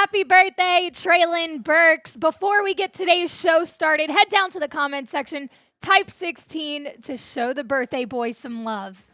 Happy birthday, Treylon Burks. Before we get today's show started, head down to the comment section, type 16 to show the birthday boy some love.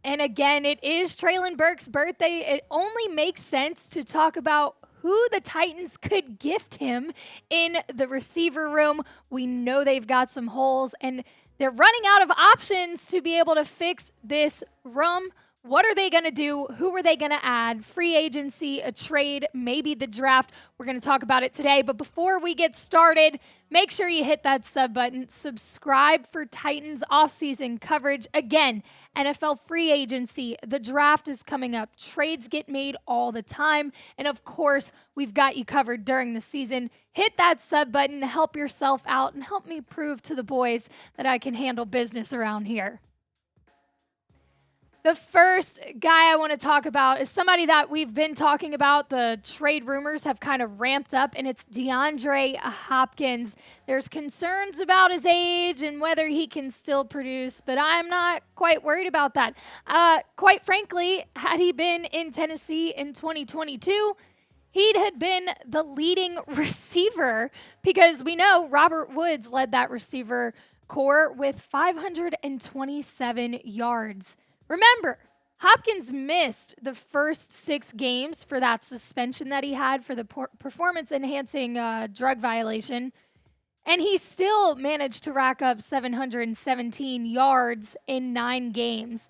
And again, it is Treylon Burks' birthday. It only makes sense to talk about who the Titans could gift him in the receiver room. We know they've got some holes, and they're running out of options to be able to fix this room. What are they going to do? Who are they going to add? Free agency, a trade, maybe the draft. We're going to talk about it today. But before we get started, make sure you hit that sub button. Subscribe for Titans offseason coverage. Again, NFL free agency, the draft is coming up. Trades get made all the time. And of course, we've got you covered during the season. Hit that sub button to help yourself out and help me prove to the boys that I can handle business around here. The first guy I want to talk about is somebody that we've been talking about. The trade rumors have kind of ramped up, and it's DeAndre Hopkins. There's concerns about his age and whether he can still produce, but I'm not quite worried about that. Quite frankly, had he been in Tennessee in 2022, he'd had been the leading receiver because we know Robert Woods led that receiver core with 527 yards. Remember, Hopkins missed the first 6 games for that suspension that he had for the performance-enhancing drug violation, and he still managed to rack up 717 yards in 9 games.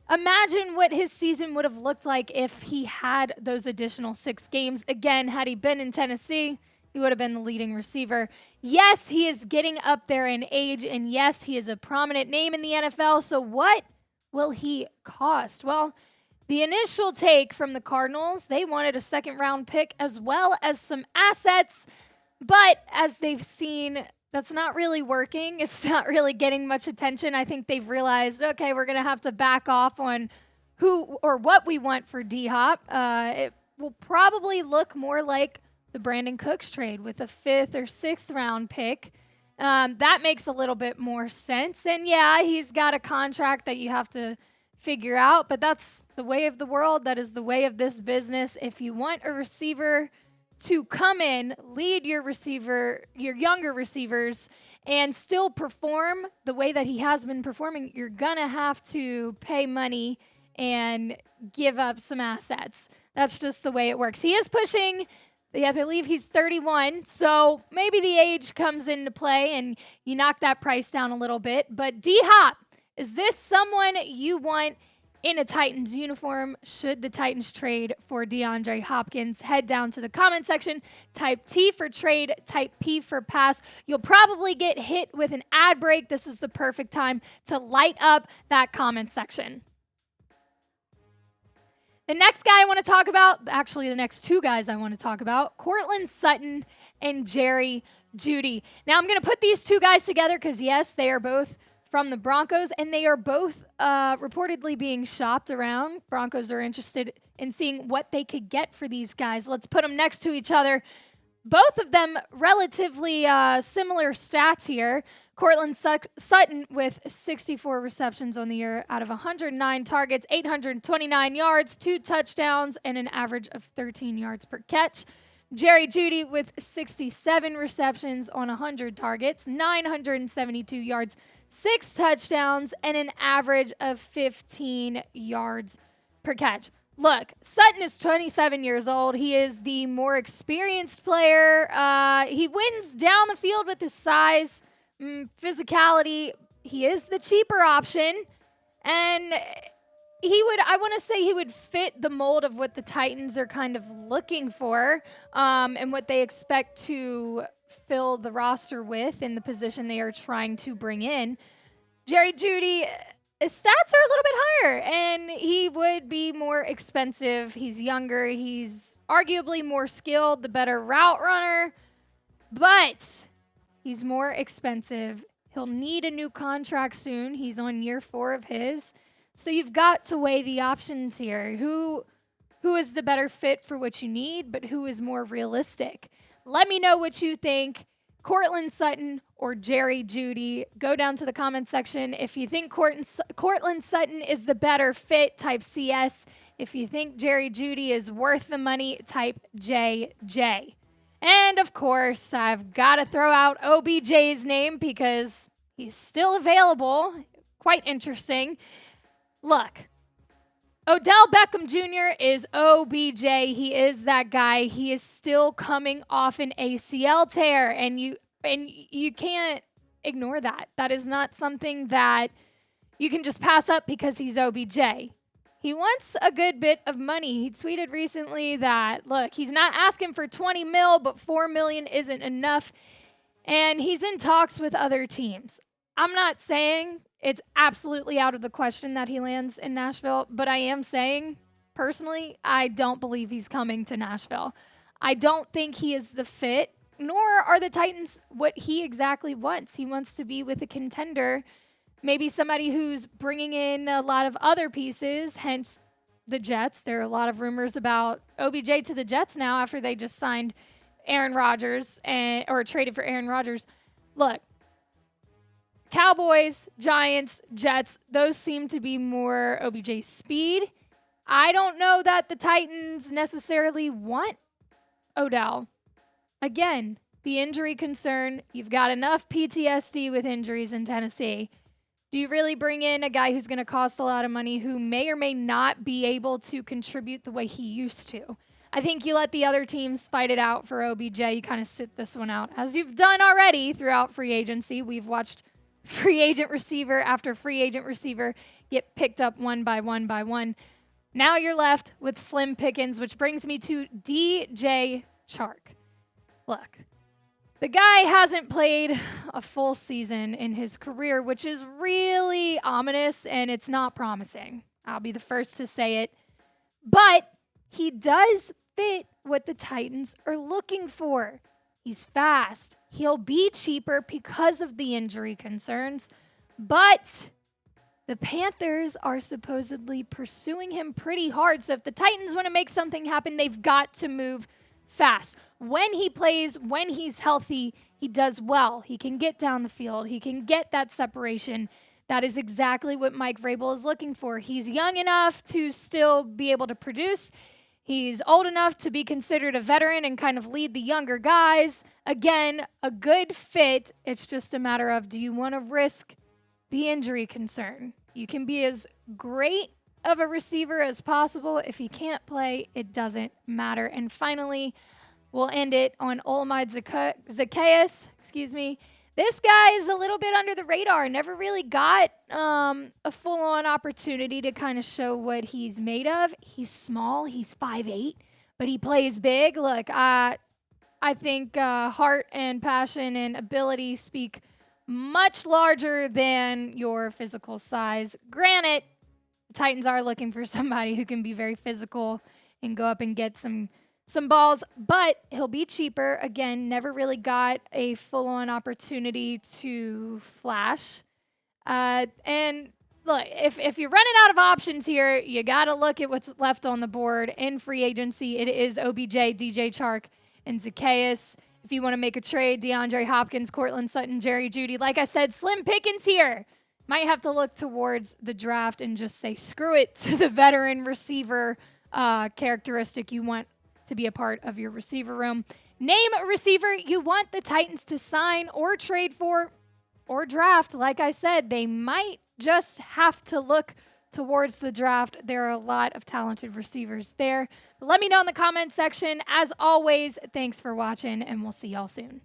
Imagine what his season would have looked like if he had those additional 6 games. Again, had he been in Tennessee, he would have been the leading receiver. Yes, he is getting up there in age, and yes, he is a prominent name in the NFL, so what will he cost? Well, the initial take from the Cardinals, they wanted a second-round pick as well as some assets, but as they've seen, that's not really working. It's not really getting much attention. I think they've realized, okay, we're going to have to back off on who or what we want for D-Hop. It will probably look more like the Brandon Cooks trade with a 5th or 6th round pick. That makes a little bit more sense. And yeah, he's got a contract that you have to figure out, but that's the way of the world. That is the way of this business. If you want a receiver to come in, lead your younger receivers, and still perform the way that he has been performing, you're going to have to pay money and give up some assets. That's just the way it works. He is pushing, I believe he's 31, so maybe the age comes into play and you knock that price down a little bit. But D-Hop, is this someone you want in a Titans uniform? Should the Titans trade for DeAndre Hopkins? Head down to the comment section, type T for trade, type P for pass. You'll probably get hit with an ad break. This is the perfect time to light up that comment section. The next guy I want to talk about, actually the next 2 guys I want to talk about, Courtland Sutton and Jerry Jeudy. Now I'm going to put these 2 guys together because, yes, they are both from the Broncos, and they are both reportedly being shopped around. Broncos are interested in seeing what they could get for these guys. Let's put them next to each other. Both of them relatively similar stats here. Courtland Sutton with 64 receptions on the year out of 109 targets, 829 yards, 2 touchdowns, and an average of 13 yards per catch. Jerry Jeudy with 67 receptions on 100 targets, 972 yards, 6 touchdowns, and an average of 15 yards per catch. Look, Sutton is 27 years old. He is the more experienced player. He wins down the field with his size, physicality. He is the cheaper option, and I want to say he would fit the mold of what the Titans are kind of looking for, and what they expect to fill the roster with in the position they are trying to bring in. Jerry Jeudy, his stats are a little bit higher, and he would be more expensive. He's younger. He's arguably more skilled, the better route runner, but he's more expensive. He'll need a new contract soon. He's on year 4 of his. So you've got to weigh the options here. Who is the better fit for what you need, but who is more realistic? Let me know what you think. Courtland Sutton or Jerry Jeudy? Go down to the comment section. If you think Courtland Sutton is the better fit, type CS. If you think Jerry Jeudy is worth the money, type JJ. And, of course, I've got to throw out OBJ's name because he's still available. Quite interesting. Look, Odell Beckham Jr. is OBJ. He is that guy. He is still coming off an ACL tear, and you can't ignore that. That is not something that you can just pass up because he's OBJ. He wants a good bit of money. He tweeted recently that, look, he's not asking for 20 mil, but 4 million isn't enough, and he's in talks with other teams. I'm not saying it's absolutely out of the question that he lands in Nashville, but I am saying, personally, I don't believe he's coming to Nashville. I don't think he is the fit, nor are the Titans what he exactly wants. He wants to be with a contender, maybe somebody who's bringing in a lot of other pieces, hence the Jets. There are a lot of rumors about OBJ to the Jets now after they just signed Aaron Rodgers or traded for Aaron Rodgers. Look, Cowboys, Giants, Jets, those seem to be more OBJ speed. I don't know that the Titans necessarily want Odell. Again, the injury concern, you've got enough PTSD with injuries in Tennessee. Do you really bring in a guy who's going to cost a lot of money who may or may not be able to contribute the way he used to? I think you let the other teams fight it out for OBJ. You kind of sit this one out, as you've done already throughout free agency. We've watched free agent receiver after free agent receiver get picked up one by one by one. Now you're left with slim pickings, which brings me to DJ Chark. Look, the guy hasn't played a full season in his career, which is really ominous, and it's not promising. I'll be the first to say it. But he does fit what the Titans are looking for. He's fast. He'll be cheaper because of the injury concerns, but the Panthers are supposedly pursuing him pretty hard. So if the Titans want to make something happen, they've got to move fast. When he plays, when he's healthy, he does well. He can get down the field. He can get that separation. That is exactly what Mike Vrabel is looking for. He's young enough to still be able to produce. He's old enough to be considered a veteran and kind of lead the younger guys. Again, a good fit. It's just a matter of, do you want to risk the injury concern? You can be as great of a receiver as possible. If he can't play, it doesn't matter. And finally, we'll end it on Olamide Zaccheaus. This guy is a little bit under the radar. Never really got a full-on opportunity to kind of show what he's made of. He's small. He's 5'8", but he plays big. Look, I think heart and passion and ability speak much larger than your physical size. Granted, the Titans are looking for somebody who can be very physical and go up and get some balls, but he'll be cheaper. Again, never really got a full-on opportunity to flash. And look, if you're running out of options here, you got to look at what's left on the board in free agency. It is OBJ, DJ Chark, and Zaccheaus. If you want to make a trade, DeAndre Hopkins, Courtland Sutton, Jerry Jeudy. Like I said, slim pickings here. Might have to look towards the draft and just say screw it to the veteran receiver characteristic you want to be a part of your receiver room. Name a receiver you want the Titans to sign or trade for or draft. Like I said, they might just have to look towards the draft. There are a lot of talented receivers there. Let me know in the comment section. As always, thanks for watching, and we'll see y'all soon.